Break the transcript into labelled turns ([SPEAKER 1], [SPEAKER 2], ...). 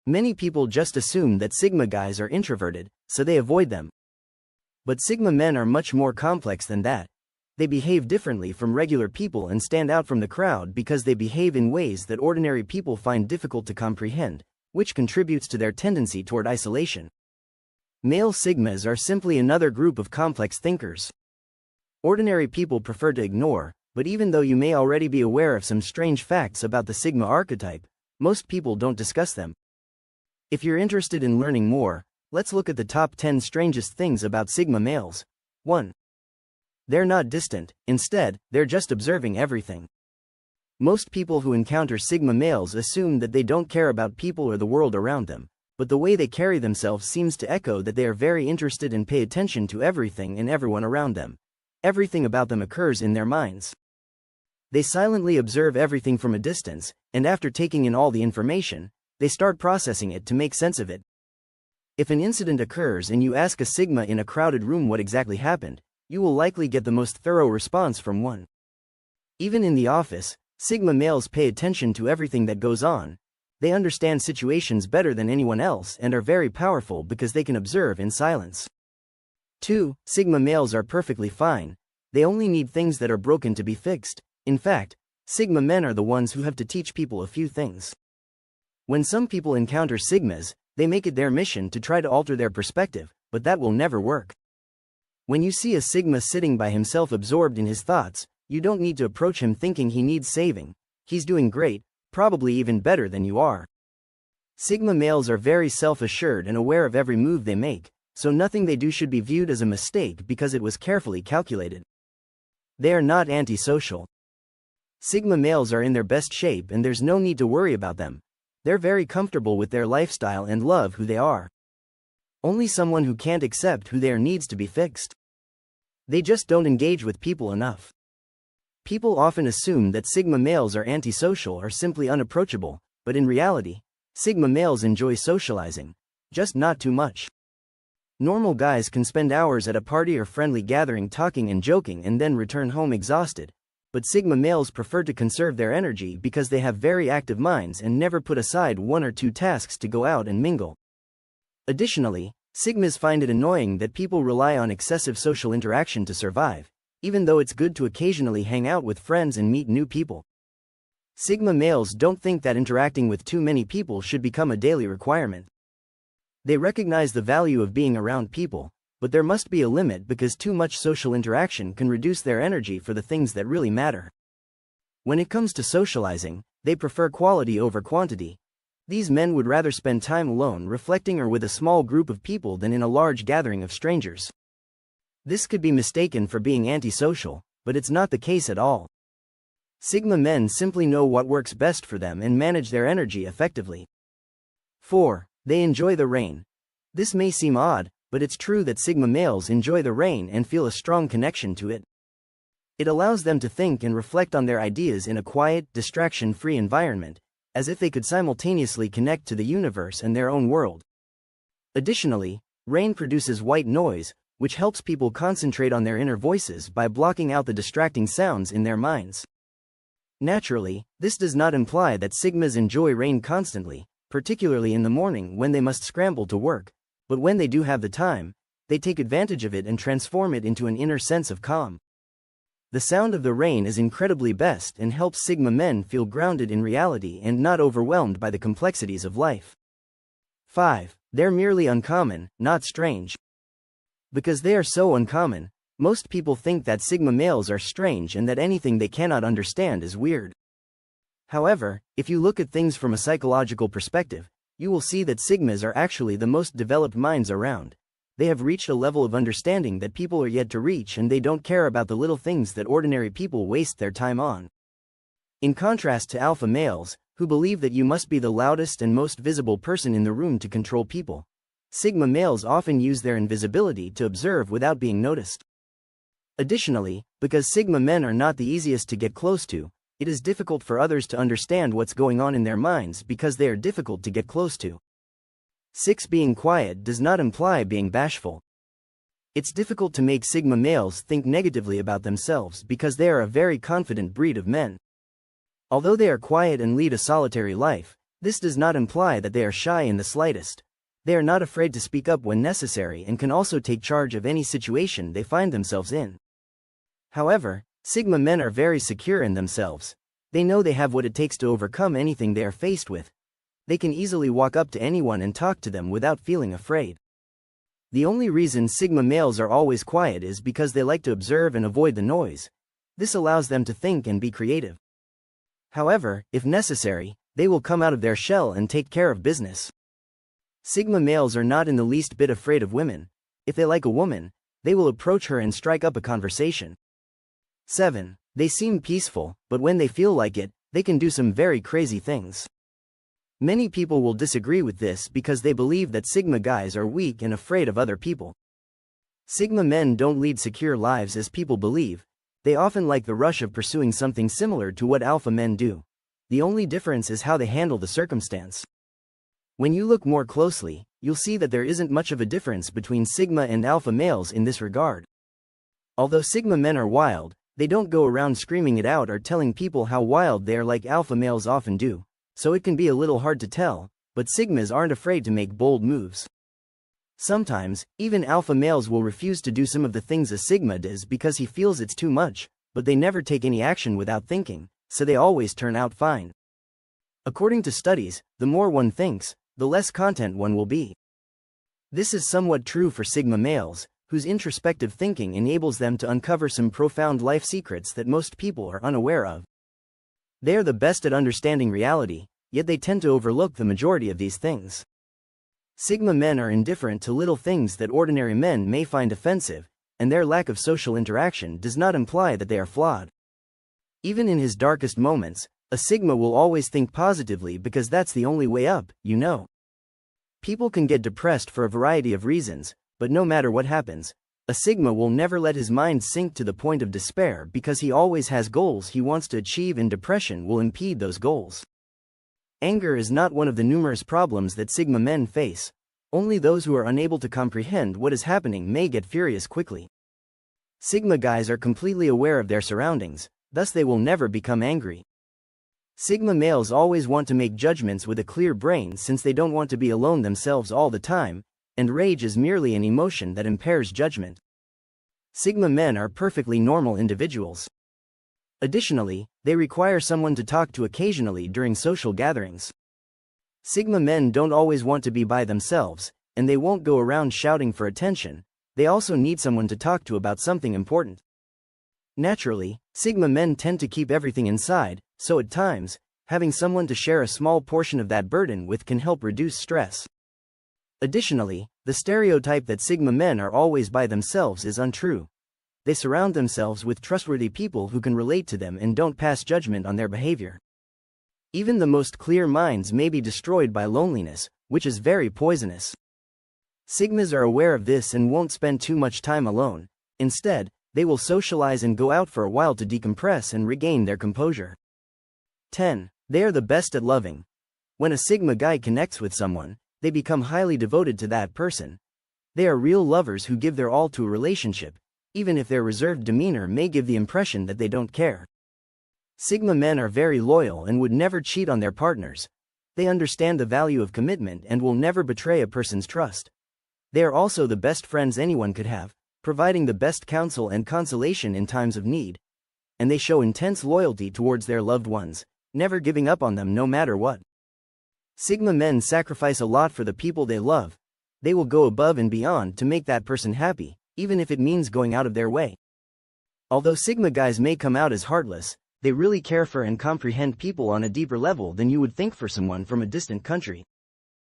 [SPEAKER 1] Many people just assume that Sigma guys are introverted, so they avoid them. But Sigma men are much more complex than that. They behave differently from regular people and stand out from the crowd because they behave in ways that ordinary people find difficult to comprehend, which contributes to their tendency toward isolation. Male Sigmas are simply another group of complex thinkers. Ordinary people prefer to ignore, but even though you may already be aware of some strange facts about the Sigma archetype, most people don't discuss them. If you're interested in learning more, let's look at the top 10 strangest things about Sigma males. 1. They're not distant, instead, they're just observing everything. Most people who encounter Sigma males assume that they don't care about people or the world around them, but the way they carry themselves seems to echo that they are very interested and pay attention to everything and everyone around them. Everything about them occurs in their minds. They silently observe everything from a distance, and after taking in all the information, they start processing it to make sense of it. If an incident occurs and you ask a Sigma in a crowded room what exactly happened, you will likely get the most thorough response from one. Even in the office, Sigma males pay attention to everything that goes on. They understand situations better than anyone else and are very powerful because they can observe in silence. 2. Sigma males are perfectly fine. They only need things that are broken to be fixed. In fact, Sigma men are the ones who have to teach people a few things. When some people encounter Sigmas, they make it their mission to try to alter their perspective, but that will never work. When you see a Sigma sitting by himself absorbed in his thoughts, you don't need to approach him thinking he needs saving. He's doing great, probably even better than you are. Sigma males are very self-assured and aware of every move they make, so nothing they do should be viewed as a mistake because it was carefully calculated. They are not antisocial. Sigma males are in their best shape and there's no need to worry about them. They're very comfortable with their lifestyle and love who they are. Only someone who can't accept who they are needs to be fixed. They just don't engage with people enough. People often assume that Sigma males are antisocial or simply unapproachable, but in reality, Sigma males enjoy socializing, just not too much. Normal guys can spend hours at a party or friendly gathering talking and joking and then return home exhausted, but Sigma males prefer to conserve their energy because they have very active minds and never put aside 1 or 2 tasks to go out and mingle. Additionally, Sigmas find it annoying that people rely on excessive social interaction to survive, even though it's good to occasionally hang out with friends and meet new people. Sigma males don't think that interacting with too many people should become a daily requirement. They recognize the value of being around people, but there must be a limit because too much social interaction can reduce their energy for the things that really matter. When it comes to socializing, they prefer quality over quantity. These men would rather spend time alone reflecting or with a small group of people than in a large gathering of strangers. This could be mistaken for being antisocial, but it's not the case at all. Sigma men simply know what works best for them and manage their energy effectively. 4. They enjoy the rain. This may seem odd, but it's true that Sigma males enjoy the rain and feel a strong connection to it. It allows them to think and reflect on their ideas in a quiet, distraction-free environment, as if they could simultaneously connect to the universe and their own world. Additionally, rain produces white noise, which helps people concentrate on their inner voices by blocking out the distracting sounds in their minds. Naturally, this does not imply that Sigmas enjoy rain constantly, particularly in the morning when they must scramble to work, but when they do have the time, they take advantage of it and transform it into an inner sense of calm. The sound of the rain is incredibly best and helps Sigma men feel grounded in reality and not overwhelmed by the complexities of life. 5. They're merely uncommon, not strange. Because they are so uncommon, most people think that Sigma males are strange and that anything they cannot understand is weird. However, if you look at things from a psychological perspective, you will see that Sigmas are actually the most developed minds around. They have reached a level of understanding that people are yet to reach and they don't care about the little things that ordinary people waste their time on. In contrast to alpha males, who believe that you must be the loudest and most visible person in the room to control people, Sigma males often use their invisibility to observe without being noticed. Additionally, because Sigma men are not the easiest to get close to, it is difficult for others to understand what's going on in their minds because they are difficult to get close to. 6. Being quiet does not imply being bashful. It's difficult to make Sigma males think negatively about themselves because they are a very confident breed of men. Although they are quiet and lead a solitary life, This does not imply that they are shy in the slightest. They are not afraid to speak up when necessary and can also take charge of any situation they find themselves in. However, Sigma men are very secure in themselves. They know they have what it takes to overcome anything they are faced with. They can easily walk up to anyone and talk to them without feeling afraid. The only reason Sigma males are always quiet is because they like to observe and avoid the noise. This allows them to think and be creative. However, if necessary, they will come out of their shell and take care of business. Sigma males are not in the least bit afraid of women. If they like a woman, they will approach her and strike up a conversation. 7. They seem peaceful, but when they feel like it, they can do some very crazy things. Many people will disagree with this because they believe that Sigma guys are weak and afraid of other people. Sigma men don't lead secure lives as people believe. They often like the rush of pursuing something similar to what alpha men do. The only difference is how they handle the circumstance. When you look more closely, you'll see that there isn't much of a difference between Sigma and alpha males in this regard. Although Sigma men are wild, they don't go around screaming it out or telling people how wild they are like alpha males often do, so it can be a little hard to tell, but Sigmas aren't afraid to make bold moves. Sometimes, even alpha males will refuse to do some of the things a Sigma does because he feels it's too much, but they never take any action without thinking, so they always turn out fine. According to studies, the more one thinks, the less content one will be. This is somewhat true for Sigma males, whose introspective thinking enables them to uncover some profound life secrets that most people are unaware of. They are the best at understanding reality, yet they tend to overlook the majority of these things. Sigma men are indifferent to little things that ordinary men may find offensive, and their lack of social interaction does not imply that they are flawed. Even in his darkest moments, a Sigma will always think positively because that's the only way up, you know. People can get depressed for a variety of reasons, but no matter what happens, a Sigma will never let his mind sink to the point of despair because he always has goals he wants to achieve, and depression will impede those goals. Anger is not one of the numerous problems that Sigma men face. Only those who are unable to comprehend what is happening may get furious quickly. Sigma guys are completely aware of their surroundings, thus they will never become angry. Sigma males always want to make judgments with a clear brain since they don't want to be alone themselves all the time, and rage is merely an emotion that impairs judgment. Sigma men are perfectly normal individuals. Additionally, they require someone to talk to occasionally during social gatherings. Sigma men don't always want to be by themselves, and they won't go around shouting for attention. They also need someone to talk to about something important. Naturally, Sigma men tend to keep everything inside, so at times, having someone to share a small portion of that burden with can help reduce stress. Additionally, the stereotype that Sigma men are always by themselves is untrue. They surround themselves with trustworthy people who can relate to them and don't pass judgment on their behavior. Even the most clear minds may be destroyed by loneliness, which is very poisonous. Sigmas are aware of this and won't spend too much time alone. Instead, they will socialize and go out for a while to decompress and regain their composure. 10. They are the best at loving. When a Sigma guy connects with someone, they become highly devoted to that person. They are real lovers who give their all to a relationship, even if their reserved demeanor may give the impression that they don't care. Sigma men are very loyal and would never cheat on their partners. They understand the value of commitment and will never betray a person's trust. They are also the best friends anyone could have, providing the best counsel and consolation in times of need. And they show intense loyalty towards their loved ones, never giving up on them no matter what. Sigma men sacrifice a lot for the people they love. They will go above and beyond to make that person happy, even if it means going out of their way. Although Sigma guys may come out as heartless, they really care for and comprehend people on a deeper level than you would think for someone from a distant country.